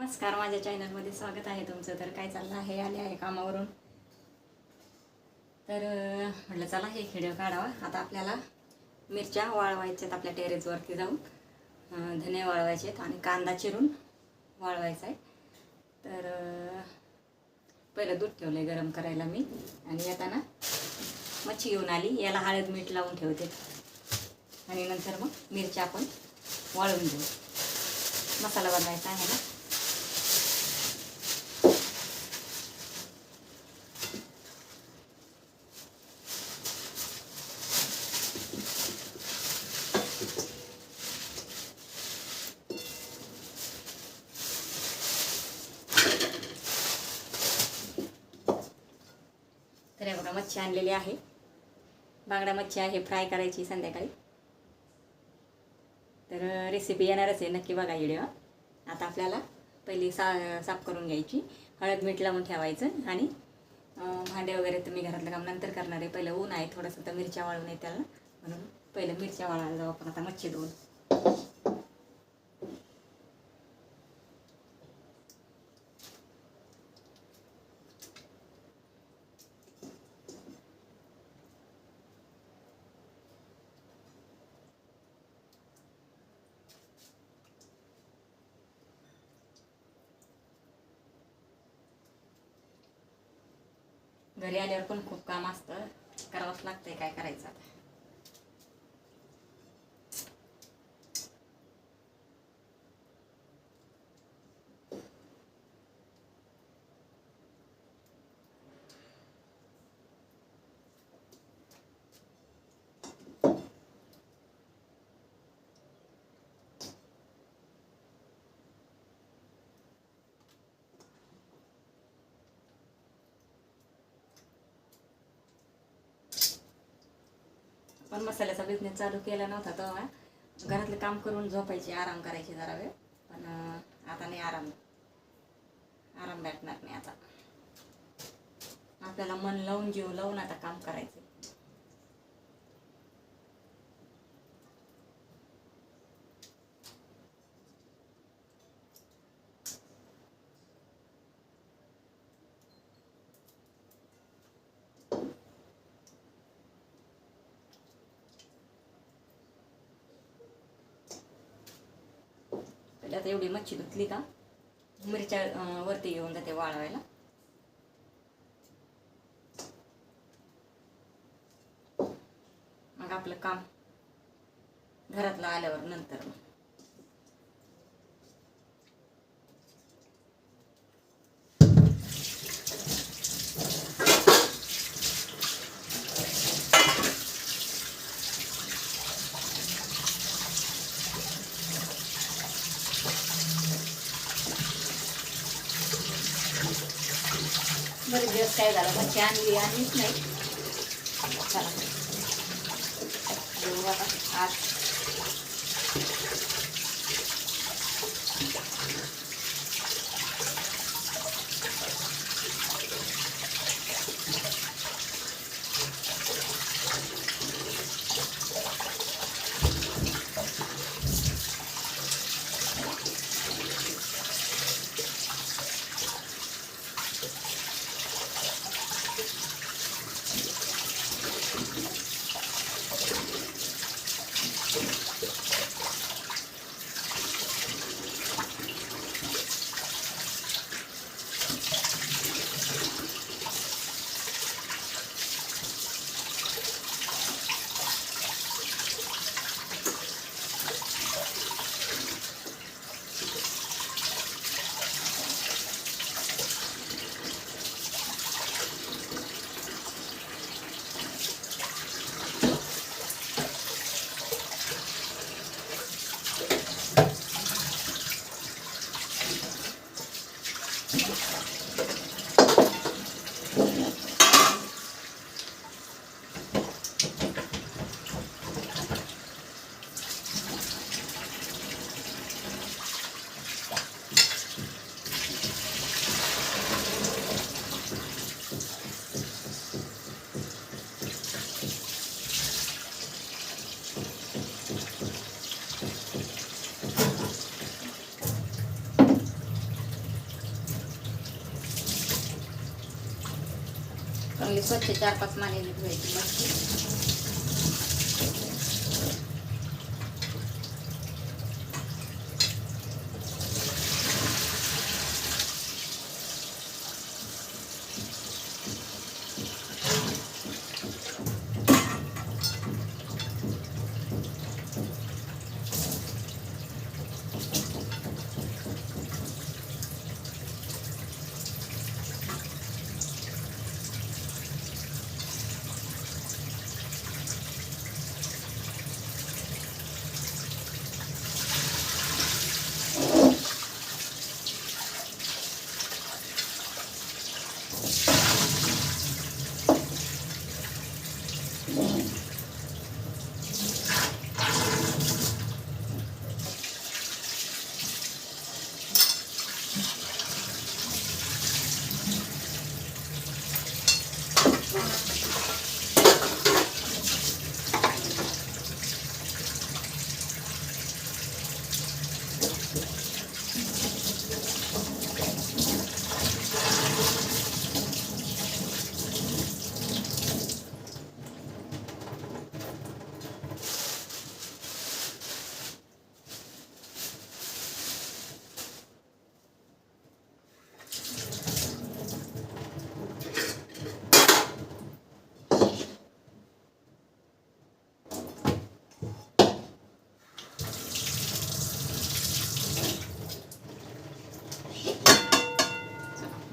नमस्कार, माझ्या चॅनलमध्ये स्वागत आहे तुमचं. तर काय चाललं आहे, आले आहे कामावरून. तर म्हटलं चला हे व्हिडिओ काढावा. आता आपल्याला मिरच्या वाळवायच्यात, आपल्या टेरेसवरती जाऊन धने वाळवायचे आणि कांदा चिरून वाळवायचा आहे. तर पहिलं दूध ठेवलं गरम करायला मी, आणि येताना मच्छी घेऊन आली. याला हळद मीठ लावून ठेवते आणि नंतर मग मिरच्या आपण वाळवून घेऊ. मसाला बनवायचा आहे ना. तर हे बघा, मच्छी आणलेली आहे. बांगडा मच्छी आहे, फ्राय करायची संध्याकाळी. तर रेसिपी येणारच आहे, नक्की बघा व्हिडिओ. आता आपल्याला पहिली साफ करून घ्यायची, हळद मीठ लावून ठेवायचं. आणि भांडे वगैरे तर मी घरातलं काम नंतर करणार आहे. पहिलं ऊन आहे थोडंसं, तर मिरच्या वाळून आहे त्याला, म्हणून पहिलं मिरच्या वाळायला जाऊ आपण. आता मच्छी धुवून घरी आल्यावर पण खूप काम असतं, करावंच लागतंय, काय करायचं आता. पण मसाल्याचा बिझनेस चालू केला नव्हता तेव्हा घरातलं काम करून झोपायचे, आराम करायचे जरा वेळ. पण आता नाही, आराम भेटणार नाही. आता आपल्याला मन लावून, जीव लावून आता काम करायचं. आता एवढी मच्छी धुतली का मिरच्या वरती घेऊन जाते वाळवायला. मग आपलं काम घरातलं आल्यावर नंतर मग बरेच दिवस काय झालं, मच्छी आणलीच नाही. चला घेऊ आता आज. चांगली स्वच्छ 4-5 मानेने धुवायची मच्छी.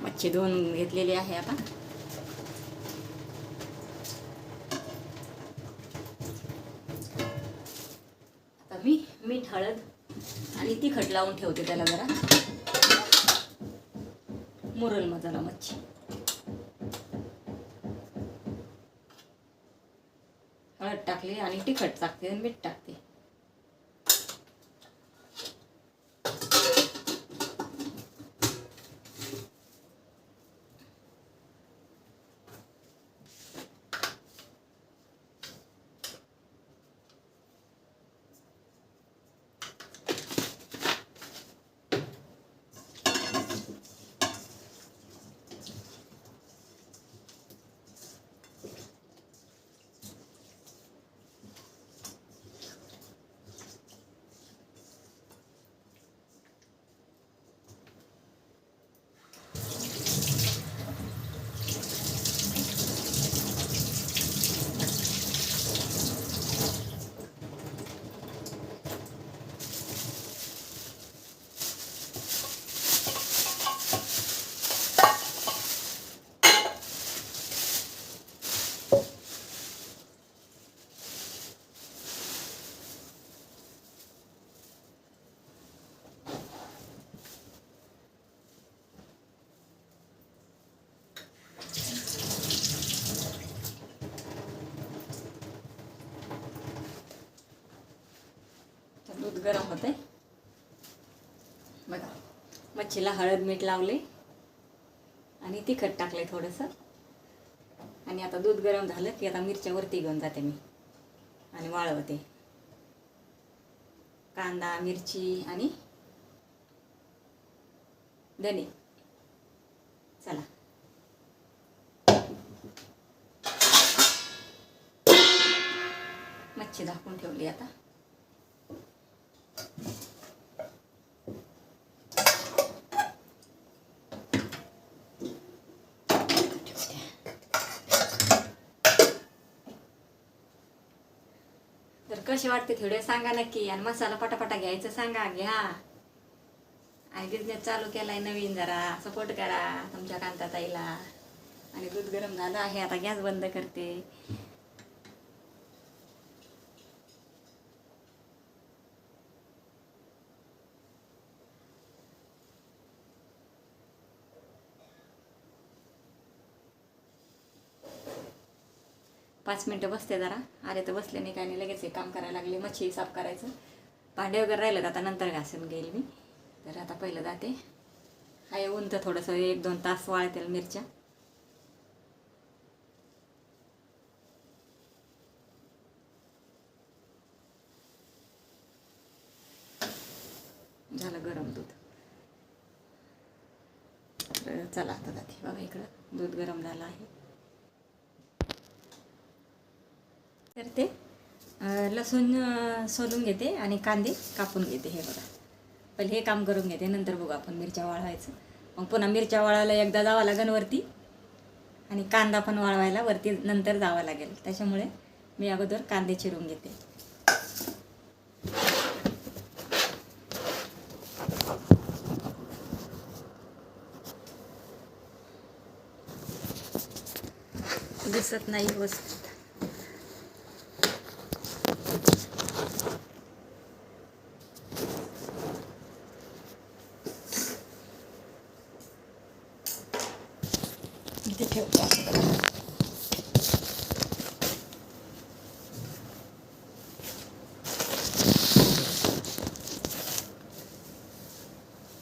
मच्छी धुवून घेतलेली आहे. आता मी मीठ, हळद आणि तिखट लावून ठेवते त्याला. जरा मुरल मसाला मच्छी. हळद टाकली आणि तिखट टाकते आणि मीठ टाकते. दूध गरम होते बघा. मच्छीला हळद मीठ लावले आणि तिखट टाकले थोडंसं. आणि आता दूध गरम झालं की आता मिरच्या वरती घेऊन जाते मी आणि वाळवते. कांदा, मिरची आणि धने. चला मच्छी झाकून ठेवली. आता तर कसे वाटते थोडे सांगा नक्की. आणि मसाला पटापटा घ्यायचं सांगा. घ्या. आणि बिझनेस चालू केलाय नवीन. जरा सपोर्ट करा तुमच्या कांताताईला. आणि दूध गरम झालं आहे. आता गॅस बंद करते. पाच मिनटं बसते जरा. आले तर बसले नाही काय नाही. लगेच हे काम करायला लागले. मच्छी साफ करायचं. भांडे वगैरे राहिलं आता नंतर घासून घेईल मी. तर आता पहिलं जाते. हाय ऊन तर थोडंसं 1-2 तास वाळतील मिरच्या. झालं गरम दूध. तर चला आता जाते बघा. इकडं दूध गरम झालं आहे. तर ते लसूण सोलून घेते आणि कांदे कापून घेते. हे बघा, पहिले हे काम करून घेते, नंतर बघू आपण मिरच्या वाळवायचं. मग पुन्हा मिरच्या वाळवायला एकदा जावं लागेल वरती, आणि कांदा पण वाळवायला वरती नंतर जावं लागेल. त्याच्यामुळे मी अगोदर कांदे चिरून घेते. दिसत नाही व्यवस्थित. इथे ठेवतो.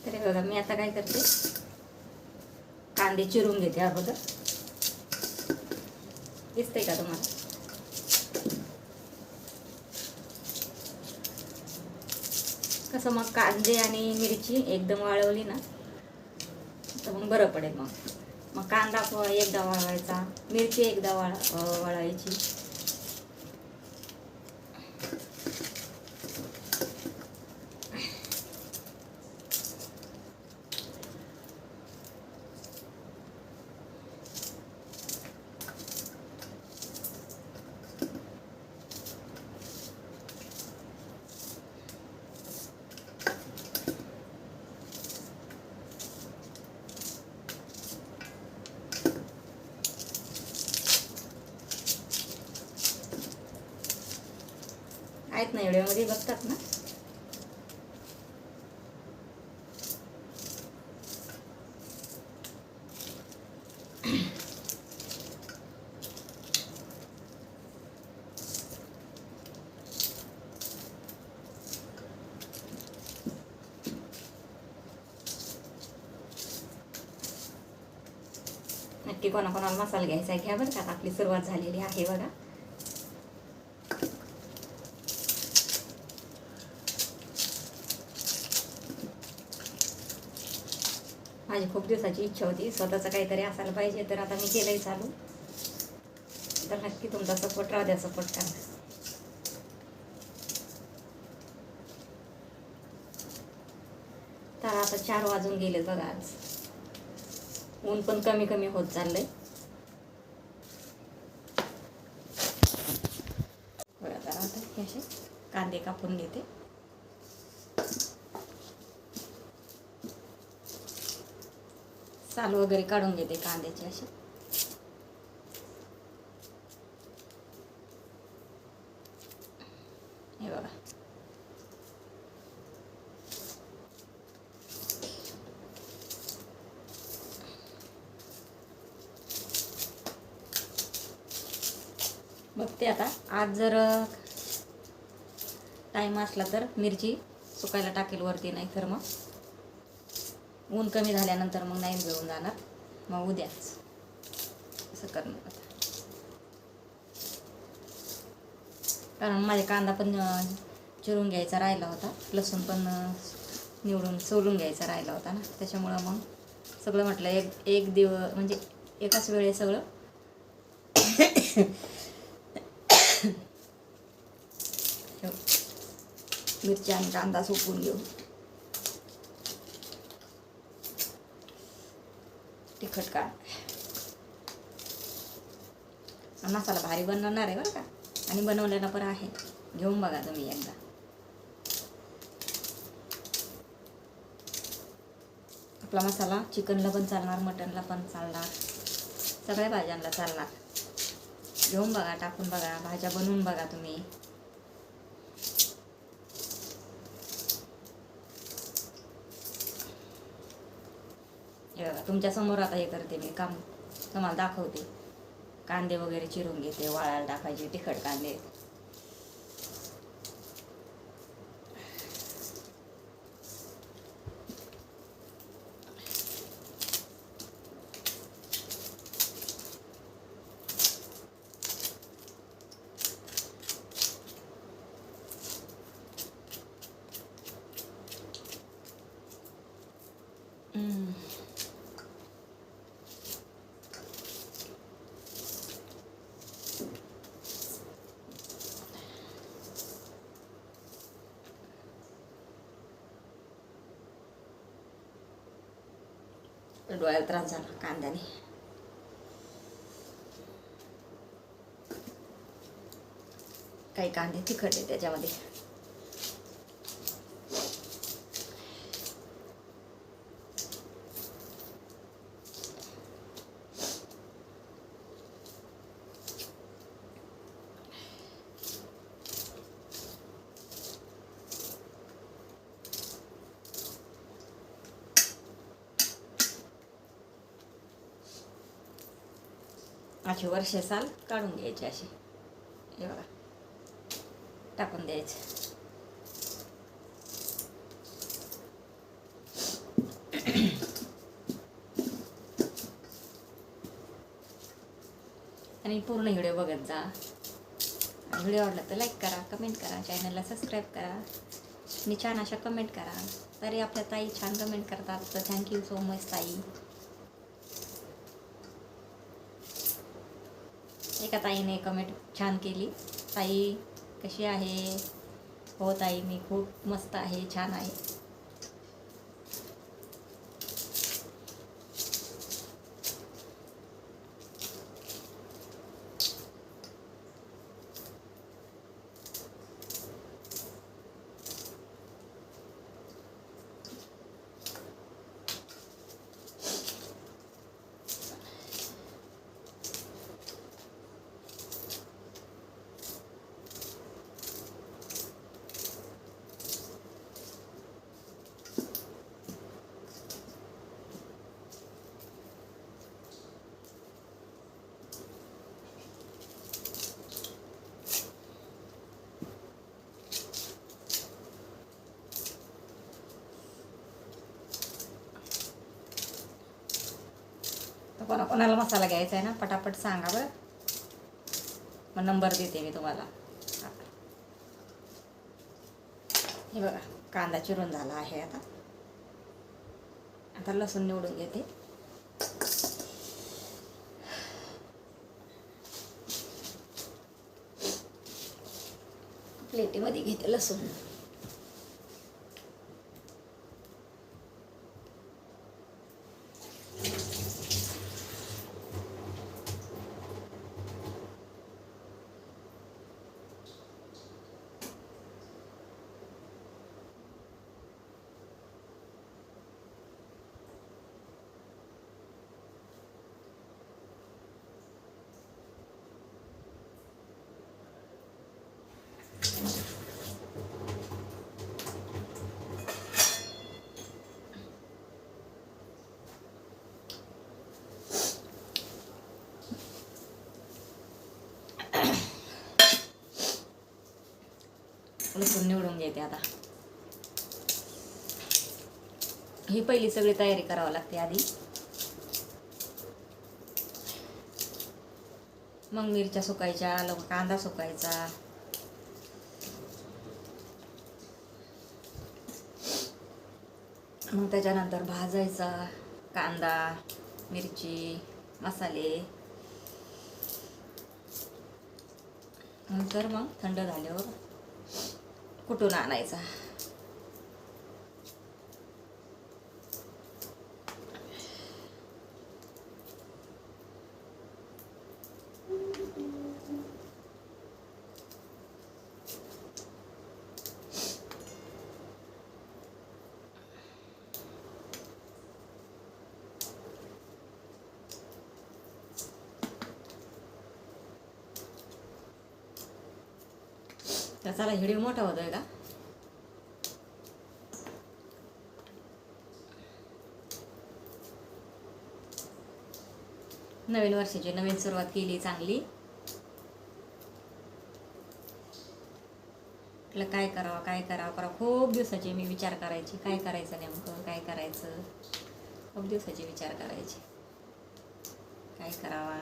तर बघा, मी आता काय करते, कांदे चिरून घेते अगोदर. दिसतंय का तुम्हाला? कसं मग कांदे आणि मिरची एकदम वाळवली ना तर मग बरं पडेल. मग कांदा एकदा वाळवायचा, मिरची एकदा वाळवायची. आहेत ना, एवढ्यामध्ये बघतात ना. नक्की कोणाकोणाला मसाला घ्यायचा आहे घ्या बरं का. आपली सुरुवात झालेली आहे बघा. माझी खूप दिवसाची इच्छा होती स्वतःचं काहीतरी असायला पाहिजे, तर आता मी केलंय चालू. तर नक्की तुमचा सपोर्ट राहू द्या, सपोर्ट करा. तर आता 4 वाजून गेले बघा. आज ऊन पण कमी कमी होत चाललंय. बघा, आता हे असे कांदे कापून घेते. साल वगैरे काढून घेते कांद्याचे असे. हे बघा, बघते आता. आज जर टाईम असला तर मिरची सुकायला टाकेल वरती, नाही तर मग ऊन कमी झाल्यानंतर मग नाही जळून जाणार, मग उद्याच असं करणार आता. कारण माझे कांदा पण चिरून घ्यायचा राहिला होता, लसूण पण निवडून सोलून घ्यायचा राहिला होता ना. त्याच्यामुळं मग सगळं म्हटलं एक दिवस म्हणजे एकाच वेळे सगळं मिरची आणि कांदा सुकवून घेऊ. तिखट का मसाला भारी बनवणार आहे बरं का, आणि बनवलेला पण आहे. घेऊन बघा तुम्ही एकदा. आपला मसाला चिकनला पण चालणार, मटनला पण चालणार, सगळ्या भाज्यांना चालणार. घेऊन बघा, टाकून बघा, भाज्या बनवून बघा तुम्ही. तुमच्या समोर आता हे करते मी काम, तुम्हाला दाखवते. कांदे वगैरे चिरून घेते, वाळायला टाकायचे तिखट कांदे. डोळ्याला त्रास झाला कांद्याने. काही कांदे तिखट आहे त्याच्यामध्ये. असे वर्षे साल काढून घ्यायचे असे. हे बघा टाकून द्यायचे. आणि पूर्ण व्हिडिओ बघत जा. व्हिडिओ आवडला तर लाईक करा, कमेंट करा, चॅनलला सबस्क्राईब करा आणि छान अशा कमेंट करा. तरी आपल्या ताई छान कमेंट करतात तर थँक्यू सो मच ताई. एका ताईने कमेंट छान केली, ताई कशी आहे. हो ताई मी खूप मस्त आहे, छान आहे. कोणाला मसाला घ्यायचा आहे ना पटापट सांगा बरं, मग नंबर देते मी तुम्हाला. हे बघा कांदा चिरून झाला आहे. आता लसूण निवडून घेते. प्लेटीमध्ये घेते लसूण. लसूण निवडून घेते. आता ही पहिली सगळी तयारी करावी लागते आधी. मग मिरच्या सुकायच्या, कांदा सुकायचा. मग त्याच्यानंतर भाजायचा कांदा, मिरची, मसाले. नंतर मग थंड झाल्यावर कुटून आणायचा. तर चला व्हिडिओ मोठा होतोय का. नवीन वर्षाची नवीन सुरुवात केली चांगली. म्हटलं काय करावं खूप दिवसाचे मी विचार करायची, काय करायचं नेमकं, काय करायचं. खूप दिवसाचे विचार करायचे काय करावा.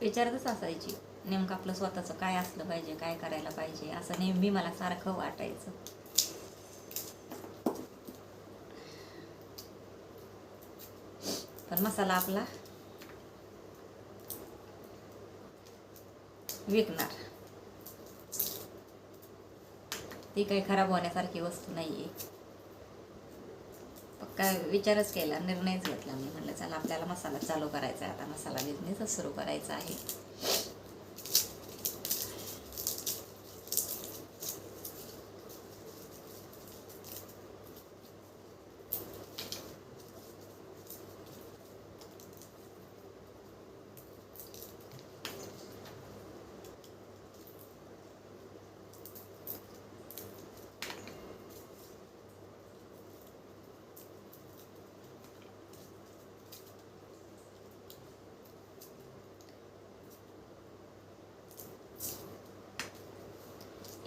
विचारतच असायची नेमकं आपलं स्वतःचं काय असलं पाहिजे, काय करायला पाहिजे असं नेहमी मला सारखं वाटायचं. पण मसाला आपला विकणार, ती काही खराब होण्यासारखी वस्तू नाहीये. पक्का विचारच केला, निर्णयच घेतला मी. म्हणलं चला आपल्याला मसाला चालू करायचा आहे, आता मसाला बिझनेसच सुरू करायचा आहे.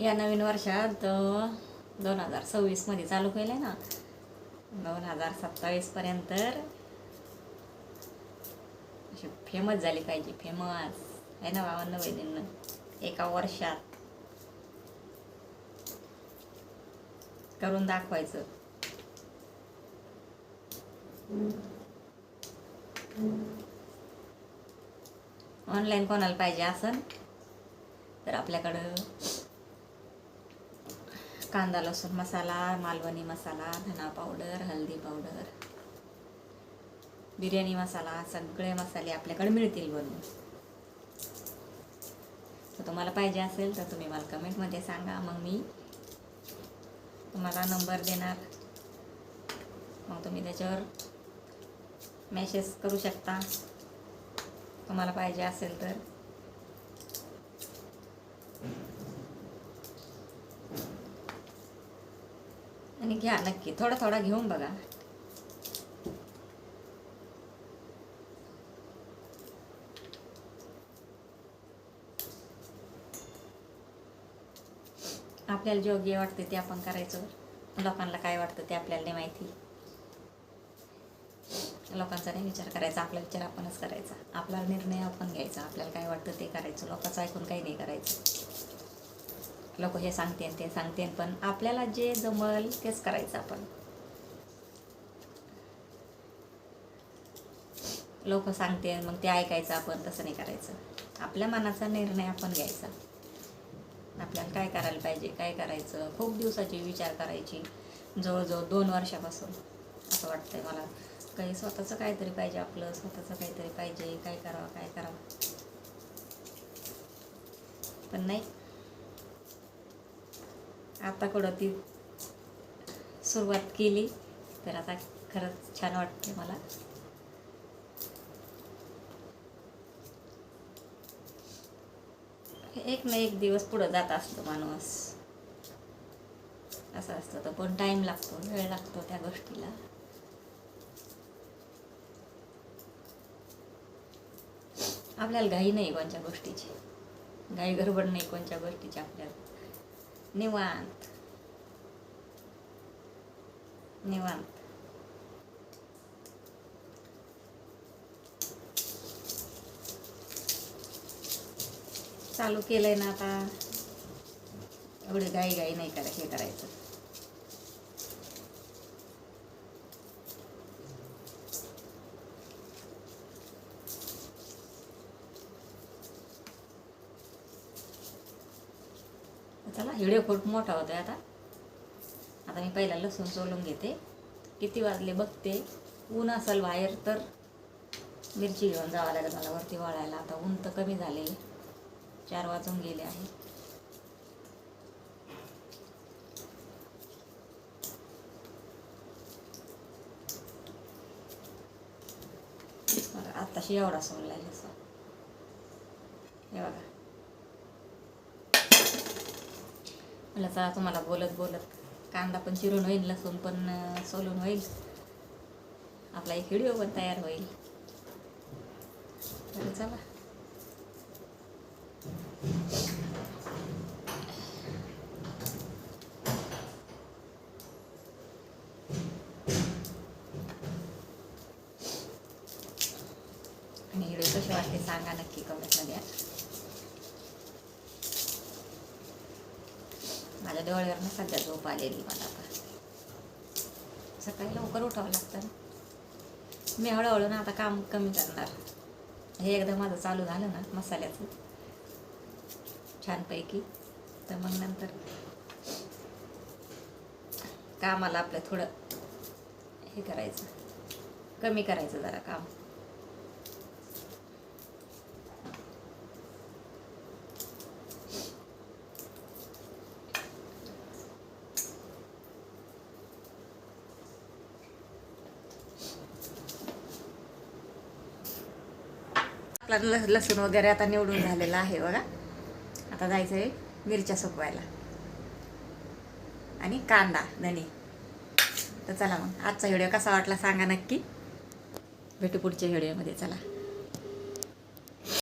या नवीन वर्षात 2026 मध्ये चालू केलं आहे ना, 2027 पर्यंत अशी फेमस झाली पाहिजे. फेमस आहे ना भावांना बहिणींना, एका वर्षात करून दाखवायचं. ऑनलाईन कोणाला पाहिजे असन तर आपल्याकडं कांदा लसूण मसाला, मालवणी मसाला, धना पावडर, हळदी पावडर, बिर्याणी मसाला, सगळे मसाले आपल्याकडे मिळतील बनवून. तर तुम्हाला पाहिजे असेल तर तुम्ही मला कमेंटमध्ये सांगा, मग मी तुम्हाला नंबर देणार. मग तुम्ही त्याच्यावर मेसेज करू शकता तुम्हाला पाहिजे असेल तर. आणि घ्या नक्की, थोडा थोडा घेऊन बघा. आपल्याला योग्य वाटते ते आपण करायचं. लोकांना काय वाटतं ते आपल्याला नाही माहिती. लोकांचा नाही विचार करायचा, आपला विचार आपणच करायचा. आपला निर्णय आपण घ्यायचा. आपल्याला काय वाटतं ते करायचं. लोकांचं ऐकून काही नाही करायचं. लोक हे सांगते ते सांगते, पण आपल्याला जे जमल तेच करायचं आपण. लोक सांगते मग ते ऐकायचं, आपण तसं नाही करायचं. आपल्या मनाचा निर्णय आपण घ्यायचा. आपल्याला काय करायला पाहिजे, काय करायचं. खूप दिवसाची विचार करायची, जवळजवळ 2 वर्षापासून असं वाटतंय मला काही स्वतःचं काहीतरी पाहिजे, आपलं स्वतःचं काहीतरी पाहिजे. काय करावं काय करावं, पण नाही. आता कुठं ती सुरुवात केली तर आता खरंच छान वाटते मला. एक ना एक दिवस पुढं जात असतो माणूस, असं असतं. तर पण टाईम लागतो, वेळ लागतो त्या गोष्टीला. आपल्याला घाई नाही कोणत्या गोष्टीची, घाई गडबड नाही कोणत्या गोष्टीची. आपल्याला निवांत निवांत चालू केलंय ना आता. एवढी घाई नाही हे करायचं. चला, व्हिडिओ खूप मोठा होतोय आता. आता मी पहिला लसूण सोलून घेते. किती वाजले बघते. ऊन असेल बाहेर तर मिरची घेऊन जावं लागेल मला वरती वाळायला. आता ऊन तर कमी झाले, 4 वाजून गेले आहे. आत्ताशी एवढा सोललाय लसूण, हे बघा. मला चला तुम्हाला बोलत बोलत कांदा पण चिरून होईल, लसूण पण सोलून होईल, आपला एक व्हिडिओ पण तयार होईल. तर चला. आणि व्हिडिओ कसे वाटते सांगा नक्की कमेंटमध्ये. माझ्या डोळ्यावरनं सध्या झोप आलेली मला. आता सकाळी लवकर उठावं लागतं. मी हळूहळू ना आता काम कमी करणार. हे एकदा माझं चालू झालं ना मसाल्याचं छानपैकी, तर मग नंतर कामाला आपलं थोडं हे करायचं, कमी करायचं जरा काम. आपला लसूण वगैरे आता निवडून झालेला आहे बघा. आता जायचं आहे मिरच्या सुकवायला आणि कांदा धने. तर चला मग आजचा व्हिडिओ कसा वाटला सांगा नक्की. भेटू पुढच्या व्हिडिओमध्ये. चला.